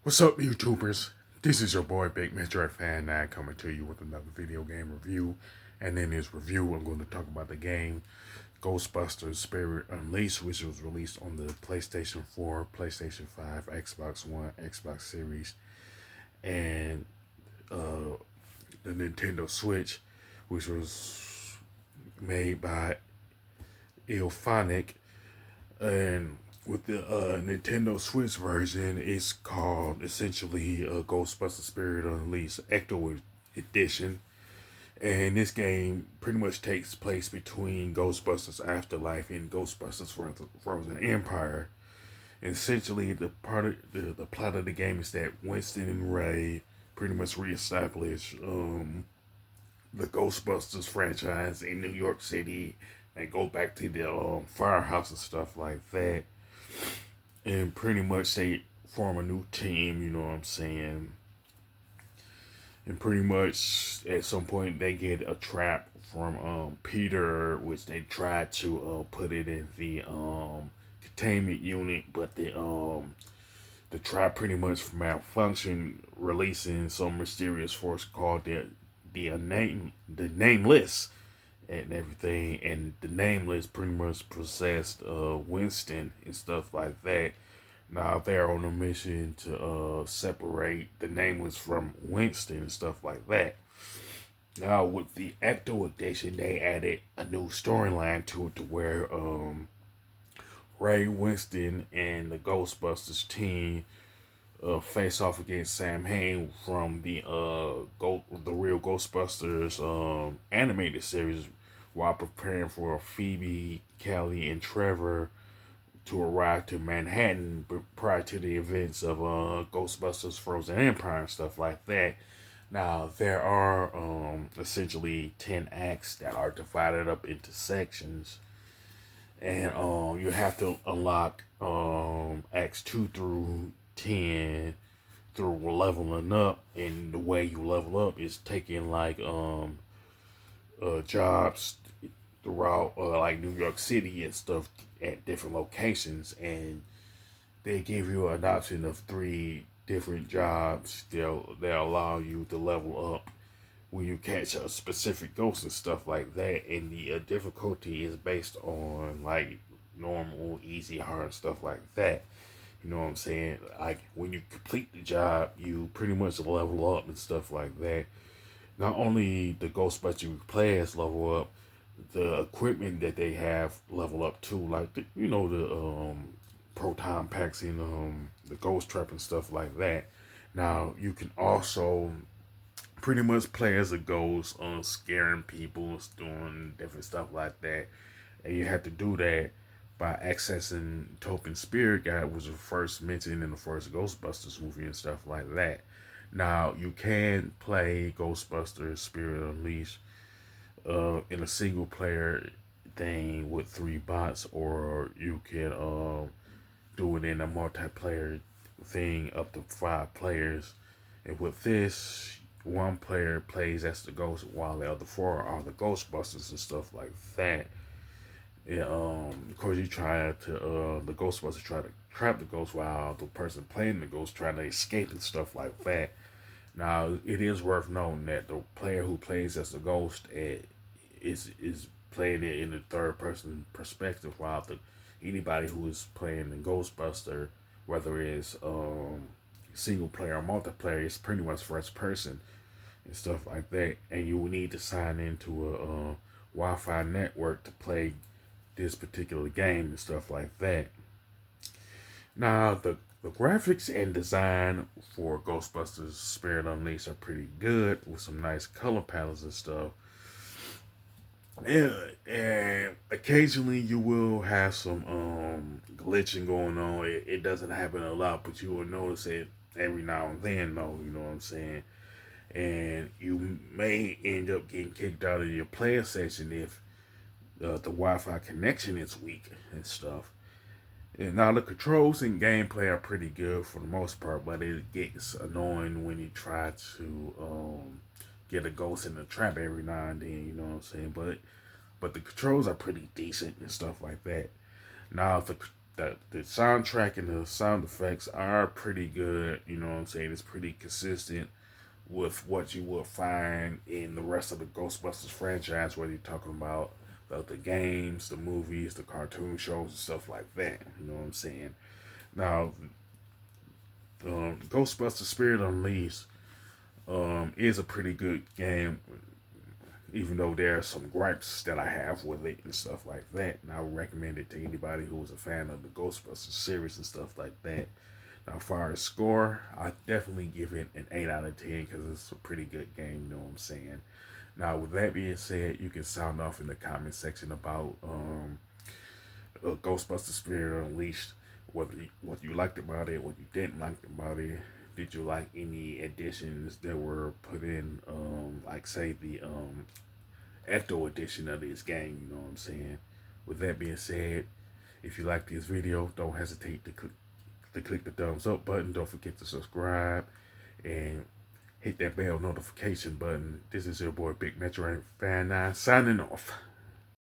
What's up, YouTubers? This is your boy Big Metro Fan 9 coming to you with another video game review. And in this review, I'm going to talk about the game Ghostbusters Spirits Unleashed, which was released on the PlayStation 4, PlayStation 5, Xbox One, Xbox Series, and the Nintendo Switch, which was made by IllFonics. And with the Nintendo Switch version, it's called essentially Ghostbusters Spirit Unleashed Ecto Edition. And this game pretty much takes place between Ghostbusters Afterlife and Ghostbusters Frozen Empire. And essentially, the plot of the game is that Winston and Ray pretty much reestablish the Ghostbusters franchise in New York City and go back to the firehouse and stuff like that. And pretty much they form a new team, you know what I'm saying? And pretty much at some point they get a trap from Peter, which they try to put it in the containment unit, but the trap pretty much malfunctioned, releasing some mysterious force called the Nameless and everything, and the Nameless pretty much possessed Winston and stuff like that. Now they're on a mission to separate the Nameless from Winston and stuff like that. Now with the Ecto edition, they added a new storyline to it to where Ray, Winston, and the Ghostbusters team face off against Sam Hain from the real Ghostbusters animated series, while preparing for Phoebe, Kelly, and Trevor to arrive to Manhattan prior to the events of Ghostbusters Frozen Empire and stuff like that. Now, there are essentially 10 acts that are divided up into sections, and you have to unlock acts 2 through 10 through leveling up. And the way you level up is taking like jobs throughout like New York City and stuff at different locations, and they give you an option of 3 different jobs. They'll allow you to level up when you catch a specific ghost and stuff like that. And the difficulty is based on like normal, easy, hard stuff like that. You know what I'm saying? Like when you complete the job, you pretty much level up and stuff like that. Not only the Ghostbusters players level up, the equipment that they have level up too. Like the proton packs and the ghost trap and stuff like that. Now you can also pretty much play as a ghost on scaring people, doing different stuff like that. And you have to do that by accessing Topin Spirit Guide, which was first mentioned in the first Ghostbusters movie and stuff like that. Now you can play Ghostbusters Spirit Unleashed in a single player thing with 3 bots, or you can do it in a multiplayer thing up to 5 players. And with this, one player plays as the ghost while the other 4 are the Ghostbusters and stuff like that. And, of course, the Ghostbusters try to trap the ghost while the person playing the ghost trying to escape and stuff like that. Now, it is worth noting that the player who plays as the ghost is playing it in the third person perspective, while anybody who is playing the Ghostbuster, whether it's single player or multiplayer, is pretty much first person and stuff like that. And you will need to sign into a Wi-Fi network to play this particular game and stuff like that. Now, the graphics and design for Ghostbusters Spirit Unleashed are pretty good with some nice color palettes and stuff. Yeah, and occasionally you will have some glitching going on. It doesn't happen a lot, but you will notice it every now and then, though. You know what I'm saying? And you may end up getting kicked out of your player session if the Wi-Fi connection is weak and stuff. And now the controls and gameplay are pretty good for the most part, but it gets annoying when you try to get a ghost in the trap every now and then. You know what I'm saying? But the controls are pretty decent and stuff like that. Now the the soundtrack and the sound effects are pretty good. You know what I'm saying? It's pretty consistent with what you will find in the rest of the Ghostbusters franchise, whether you're talking about the games, the movies, the cartoon shows, and stuff like that. You know what I'm saying? Now, Ghostbusters Spirit Unleashed is a pretty good game, even though there are some gripes that I have with it and stuff like that. And I would recommend it to anybody who is a fan of the Ghostbusters series and stuff like that. Now, as far as score, I definitely give it an 8 out of 10 because it's a pretty good game, you know what I'm saying? Now, with that being said, you can sound off in the comment section about Ghostbusters Spirit Unleashed, what you liked about it, what you didn't like about it. Did you like any additions that were put in, like say the Ecto edition of this game? You know what I'm saying? With that being said, if you like this video, don't hesitate to click the thumbs up button. Don't forget to subscribe and hit that bell notification button. This is your boy Big Metro Fan 9 signing off.